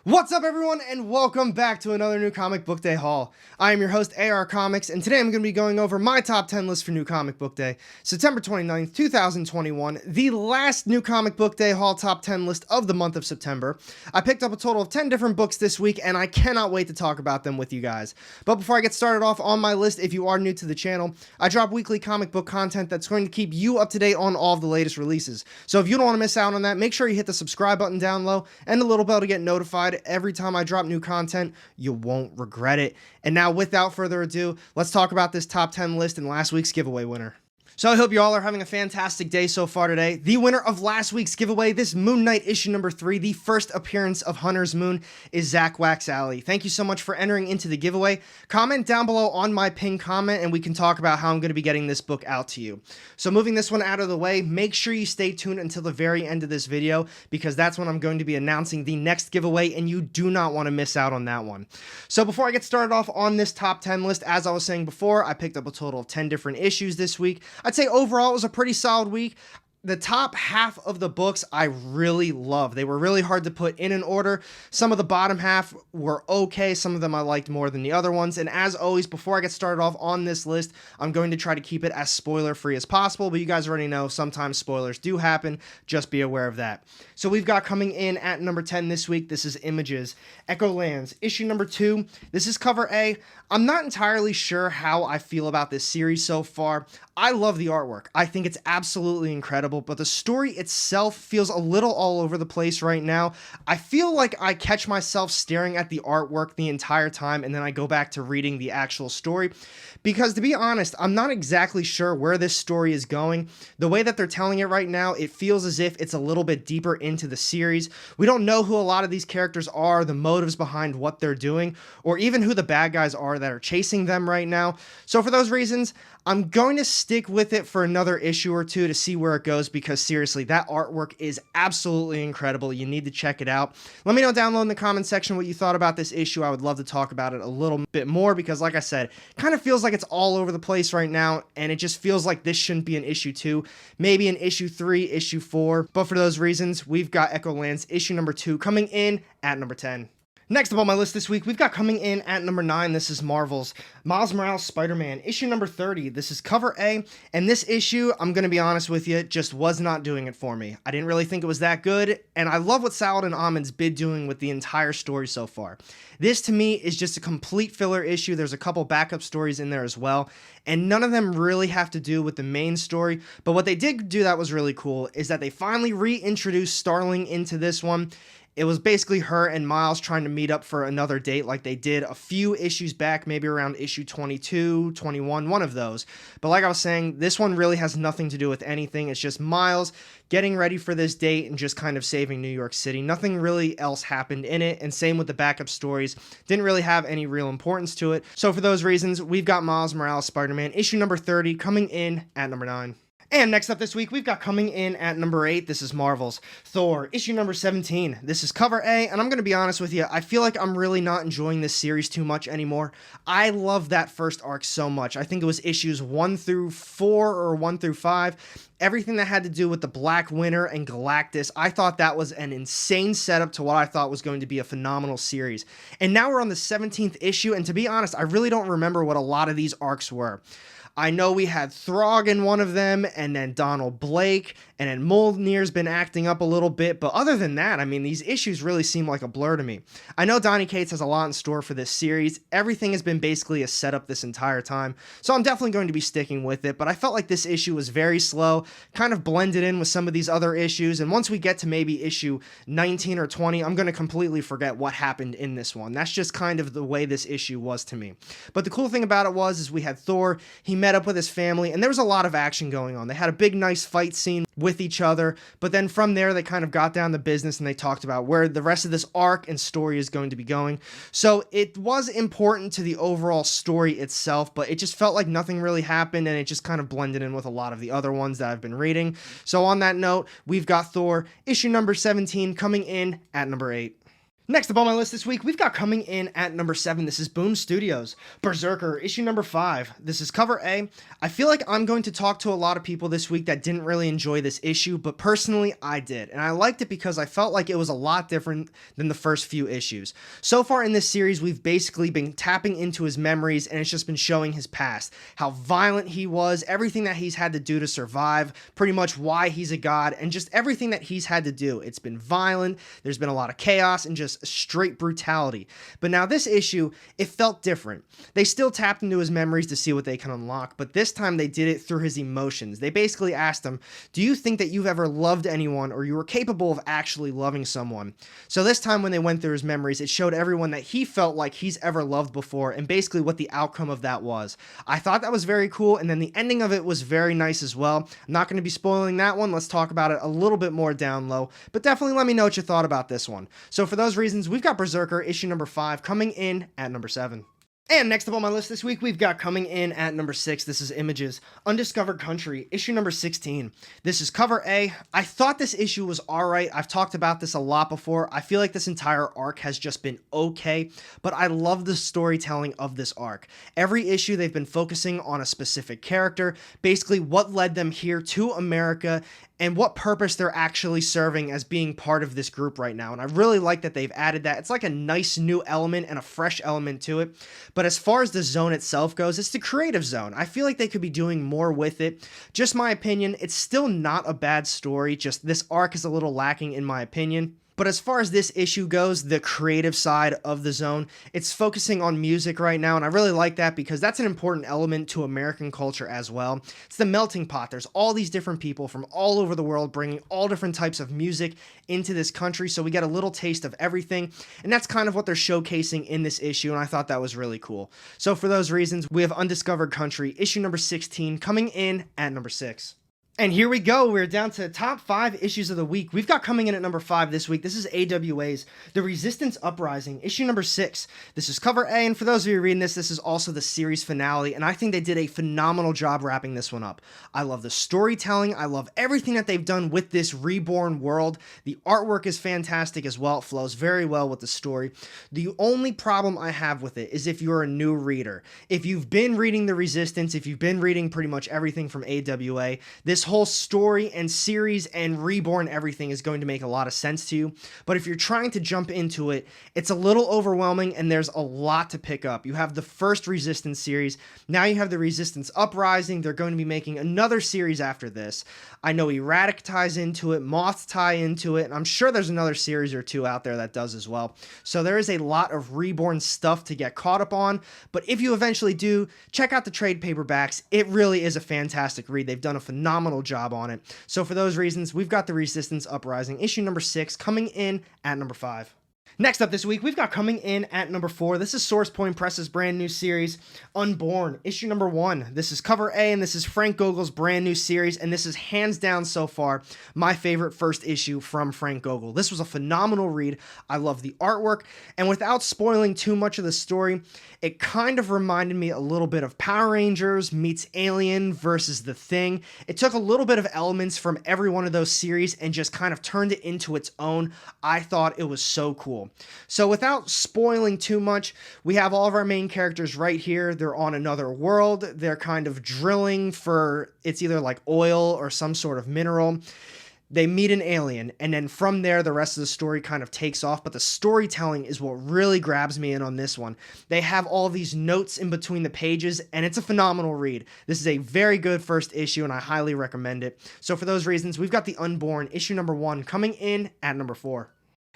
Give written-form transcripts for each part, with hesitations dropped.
What's up, everyone, and welcome back to another New Comic Book Day haul. I am your host, AR Comics, and today I'm going to be going over my top 10 list for New Comic Book Day, September 29th, 2021, the last New Comic Book Day haul top 10 list of the month of September. I picked up a total of 10 different books this week, and I cannot wait to talk about them with you guys. But before I get started off on my list, if you are new to the channel, I drop weekly comic book content that's going to keep you up to date on all of the latest releases. So if you don't want to miss out on that, make sure you hit the subscribe button down low and the little bell to get notified every time I drop new content. You won't regret it. And now, without further ado, let's talk about this top 10 list and last week's giveaway winner. So I hope you all are having a fantastic day so far today. The winner of last week's giveaway, this Moon Knight issue number 3, the first appearance of Hunter's Moon, is Zach Wax Alley. Thank you so much for entering into the giveaway. Comment down below on my pinned comment and we can talk about how I'm going to be getting this book out to you. So moving this one out of the way, make sure you stay tuned until the very end of this video because that's when I'm going to be announcing the next giveaway and you do not want to miss out on that one. So before I get started off on this top 10 list, as I was saying before, I picked up a total of 10 different issues this week. I'd say overall it was a pretty solid week. The top half of the books I really love. They were really hard to put in an order. Some of the bottom half were okay. Some of them I liked more than the other ones. And as always, before I get started off on this list, I'm going to try to keep it as spoiler free as possible. But you guys already know sometimes spoilers do happen. Just be aware of that. So we've got coming in at number 10 this week. This is Images, Echo Lands, issue number 2. This is cover A. I'm not entirely sure how I feel about this series so far. I love the artwork. I think it's absolutely incredible, but the story itself feels a little all over the place right now. I feel like I catch myself staring at the artwork the entire time and then I go back to reading the actual story because, to be honest, I'm not exactly sure where this story is going. The way that they're telling it right now, it feels as if it's a little bit deeper into the series. We don't know who a lot of these characters are, the motives behind what they're doing, or even who the bad guys are that are chasing them right now. So for those reasons, I'm going to stick with it for another issue or two to see where it goes because seriously, that artwork is absolutely incredible. You need to check it out. Let me know down below in the comment section what you thought about this issue. I would love to talk about it a little bit more because, like I said, it kind of feels like it's all over the place right now and it just feels like this shouldn't be an issue 2, maybe an issue 3, issue 4. But for those reasons, we've got Echo Lands issue number 2 coming in at number 10. Next up on my list this week, we've got coming in at number 9, this is Marvel's Miles Morales Spider-Man, issue number 30. This is cover A, and this issue, I'm going to be honest with you, just was not doing it for me. I didn't really think it was that good, and I love what Saladin Ahmed's been doing with the entire story so far. This, to me, is just a complete filler issue. There's a couple backup stories in there as well, and none of them really have to do with the main story, but what they did do that was really cool is that they finally reintroduced Starling into this one. It was basically her and Miles trying to meet up for another date like they did a few issues back, maybe around issue 22, 21, one of those. But like I was saying, this one really has nothing to do with anything. It's just Miles getting ready for this date and just kind of saving New York City. Nothing really else happened in it, and same with the backup stories. Didn't really have any real importance to it. So for those reasons, we've got Miles Morales Spider-Man issue number 30 coming in at number 9. And next up this week, we've got coming in at number 8, this is Marvel's Thor, issue number 17. This is cover A, and I'm going to be honest with you, I feel like I'm really not enjoying this series too much anymore. I love that first arc so much. I think it was issues 1 through 4 or 1 through 5. Everything that had to do with the Black Winter and Galactus, I thought that was an insane setup to what I thought was going to be a phenomenal series. And now we're on the 17th issue, and to be honest, I really don't remember what a lot of these arcs were. I know we had Throg in one of them, and then Donald Blake, and then Mjolnir's been acting up a little bit, but other than that, I mean, these issues really seem like a blur to me. I know Donny Cates has a lot in store for this series. Everything has been basically a setup this entire time, so I'm definitely going to be sticking with it, but I felt like this issue was very slow, kind of blended in with some of these other issues, and once we get to maybe issue 19 or 20, I'm going to completely forget what happened in this one. That's just kind of the way this issue was to me. But the cool thing about it is we had Thor, he met up with his family, and there was a lot of action going on. They had a big, nice fight scene with each other, but then from there, they kind of got down to business and they talked about where the rest of this arc and story is going to be going. So it was important to the overall story itself, but it just felt like nothing really happened, and it just kind of blended in with a lot of the other ones that I've been reading. So on that note, we've got Thor, issue number 17, coming in at number 8. Next up on my list this week, we've got coming in at number 7. This is Boom Studios, Berserker, issue number 5. This is cover A. I feel like I'm going to talk to a lot of people this week that didn't really enjoy this issue, but personally, I did. And I liked it because I felt like it was a lot different than the first few issues. So far in this series, we've basically been tapping into his memories, and it's just been showing his past. How violent he was, everything that he's had to do to survive, pretty much why he's a god, and just everything that he's had to do. It's been violent, there's been a lot of chaos, and just straight brutality. But now this issue, it felt different. They still tapped into his memories to see what they can unlock, but this time they did it through his emotions. They basically asked him, do you think that you've ever loved anyone or you were capable of actually loving someone? So this time when they went through his memories, it showed everyone that he felt like he's ever loved before and basically what the outcome of that was. I thought that was very cool, and then the ending of it was very nice as well. I'm not going to be spoiling that one. Let's talk about it a little bit more down low, but definitely let me know what you thought about this one. So for those reasons, we've got Berserker issue number 5 coming in at number 7. And next up on my list this week, we've got coming in at number 6. This is Images, Undiscovered Country, issue number 16. This is cover A. I thought this issue was alright. I've talked about this a lot before. I feel like this entire arc has just been okay, but I love the storytelling of this arc. Every issue they've been focusing on a specific character, basically what led them here to America, and what purpose they're actually serving as being part of this group right now. And I really like that they've added that. It's like a nice new element and a fresh element to it. But as far as the zone itself goes, it's the creative zone. I feel like they could be doing more with it. Just my opinion, it's still not a bad story. Just this arc is a little lacking in my opinion. But as far as this issue goes, the creative side of the zone, it's focusing on music right now, and I really like that because that's an important element to American culture as well. It's the melting pot. There's all these different people from all over the world bringing all different types of music into this country, so we get a little taste of everything, and that's kind of what they're showcasing in this issue, and I thought that was really cool. So for those reasons, we have Undiscovered Country, issue number 16, coming in at number 6. And here we go. We're down to top 5 issues of the week. We've got coming in at number 5 this week. This is AWA's The Resistance Uprising, issue number 6. This is cover A, and for those of you reading this, this is also the series finale, and I think they did a phenomenal job wrapping this one up. I love the storytelling. I love everything that they've done with this reborn world. The artwork is fantastic as well. It flows very well with the story. The only problem I have with it is if you're a new reader. If you've been reading The Resistance, if you've been reading pretty much everything from AWA, this whole story and series and reborn everything is going to make a lot of sense to you. But if you're trying to jump into it, it's a little overwhelming and there's a lot to pick up. You have the first Resistance series. Now you have the Resistance Uprising. They're going to be making another series after this. I know Erratic ties into it, Moths tie into it, and I'm sure there's another series or two out there that does as well. So there is a lot of reborn stuff to get caught up on, but if you eventually do, check out the trade paperbacks. It really is a fantastic read. They've done a phenomenal job on it. So for those reasons, we've got the Resistance Uprising, issue number 6, coming in at number 5. Next up this week, we've got coming in at number 4. This is Source Point Press's brand new series, Unborn, issue number 1. This is cover A, and this is Frank Gogel's brand new series, and this is hands down so far my favorite first issue from Frank Gogel. This was a phenomenal read. I love the artwork, and without spoiling too much of the story, it kind of reminded me a little bit of Power Rangers meets Alien versus The Thing. It took a little bit of elements from every one of those series and just kind of turned it into its own. I thought it was so cool. So without spoiling too much, we have all of our main characters right here. They're on another world. They're kind of drilling for, it's either like oil or some sort of mineral. They meet an alien, and then from there, the rest of the story kind of takes off, but the storytelling is what really grabs me in on this one. They have all these notes in between the pages, and it's a phenomenal read. This is a very good first issue, and I highly recommend it. So for those reasons, we've got the Unborn, issue number 1, coming in at number 4.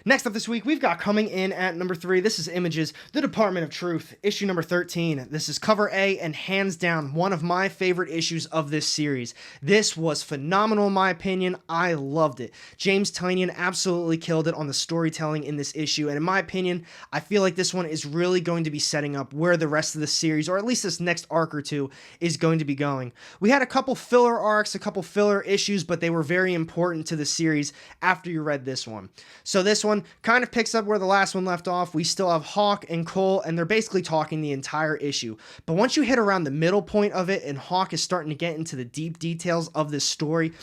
Next up this week, we've got coming in at number 3, this is Images, The Department of Truth, issue number 13. This is cover A, and hands down, one of my favorite issues of this series. This was phenomenal in my opinion. I loved it. James Tynion absolutely killed it on the storytelling in this issue, and in my opinion, I feel like this one is really going to be setting up where the rest of the series, or at least this next arc or two, is going to be going. We had a couple filler arcs, a couple filler issues, but they were very important to the series after you read this one. So this one kind of picks up where the last one left off. We still have Hawk and Cole, and they're basically talking the entire issue. But once you hit around the middle point of it, and Hawk is starting to get into the deep details of this story,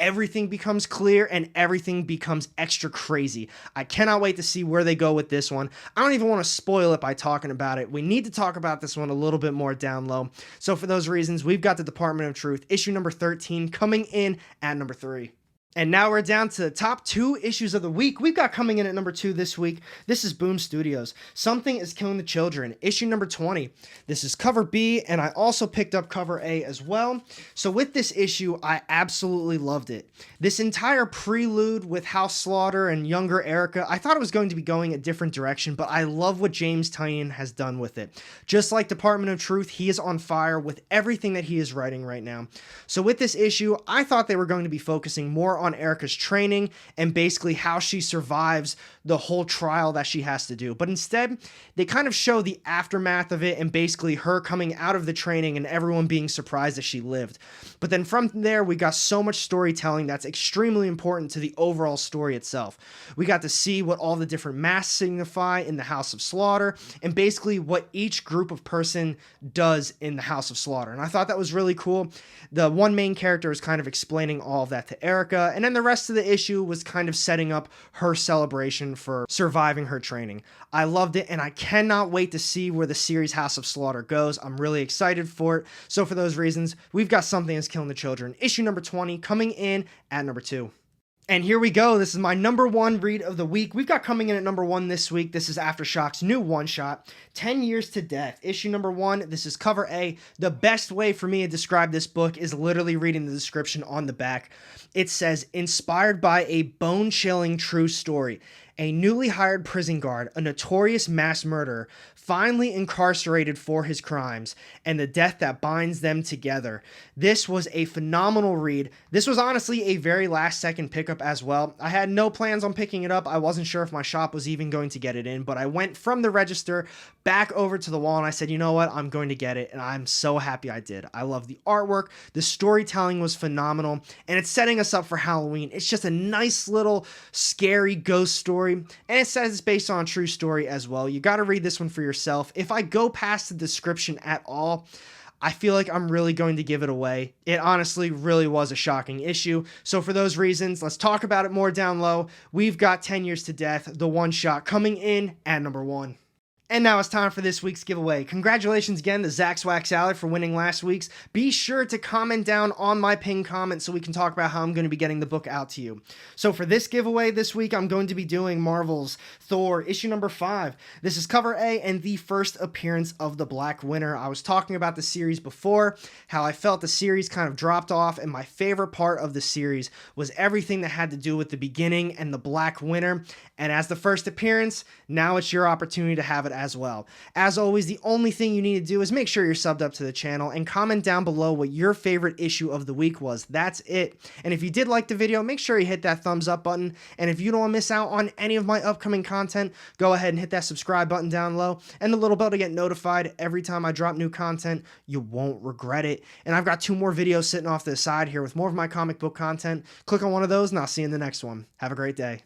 everything becomes clear and everything becomes extra crazy. I cannot wait to see where they go with this one. I don't even want to spoil it by talking about it. We need to talk about this one a little bit more down low. So for those reasons, we've got the Department of Truth, issue number 13, coming in at number 3. And now we're down to the top 2 issues of the week. We've got coming in at number 2 this week. This is Boom Studios. Something is Killing the Children, issue number 20. This is cover B, and I also picked up cover A as well. So with this issue, I absolutely loved it. This entire prelude with House Slaughter and younger Erica, I thought it was going to be going a different direction, but I love what James Tynion has done with it. Just like Department of Truth, he is on fire with everything that he is writing right now. So with this issue, I thought they were going to be focusing more on Erica's training and basically how she survives the whole trial that she has to do. But instead, they kind of show the aftermath of it and basically her coming out of the training and everyone being surprised that she lived. But then from there, we got so much storytelling that's extremely important to the overall story itself. We got to see what all the different masks signify in the House of Slaughter and basically what each group of person does in the House of Slaughter. And I thought that was really cool. The one main character is kind of explaining all of that to Erica, and then the rest of the issue was kind of setting up her celebration for surviving her training. I loved it, and I cannot wait to see where the series House of Slaughter goes. I'm really excited for it. So for those reasons, we've got Something is Killing the Children, issue number 20, coming in at number 2. And here we go. This is my number 1 read of the week. We've got coming in at number 1 this week. This is Aftershock's new one-shot, 10 Years to Death, issue number 1. This is cover A. The best way for me to describe this book is literally reading the description on the back. It says, inspired by a bone-chilling true story. A newly hired prison guard, a notorious mass murderer, finally incarcerated for his crimes, and the death that binds them together. This was a phenomenal read. This was honestly a very last-second pickup as well. I had no plans on picking it up. I wasn't sure if my shop was even going to get it in, but I went from the register back over to the wall, and I said, you know what? I'm going to get it, and I'm so happy I did. I love the artwork. The storytelling was phenomenal, and it's setting us up for Halloween. It's just a nice little scary ghost story. And it says it's based on a true story as well. You got to read this one for yourself. If I go past the description at all, I feel like I'm really going to give it away. It honestly really was a shocking issue. So for those reasons, let's talk about it more down low. We've got 10 Years to Death, the one shot, coming in at number 1. And now it's time for this week's giveaway. Congratulations again to Zach Swag Salad for winning last week's. Be sure to comment down on my pinned comment so we can talk about how I'm going to be getting the book out to you. So for this giveaway this week, I'm going to be doing Marvel's Thor issue number 5. This is cover A and the first appearance of the Black Winter. I was talking about the series before, how I felt the series kind of dropped off, and my favorite part of the series was everything that had to do with the beginning and the Black Winter. And as the first appearance, now it's your opportunity to have it as well. As always, the only thing you need to do is make sure you're subbed up to the channel and comment down below what your favorite issue of the week was. That's it. And if you did like the video, make sure you hit that thumbs up button. And if you don't want to miss out on any of my upcoming content, go ahead and hit that subscribe button down low and the little bell to get notified every time I drop new content. You won't regret it. And I've got 2 more videos sitting off to the side here with more of my comic book content. Click on one of those and I'll see you in the next one. Have a great day.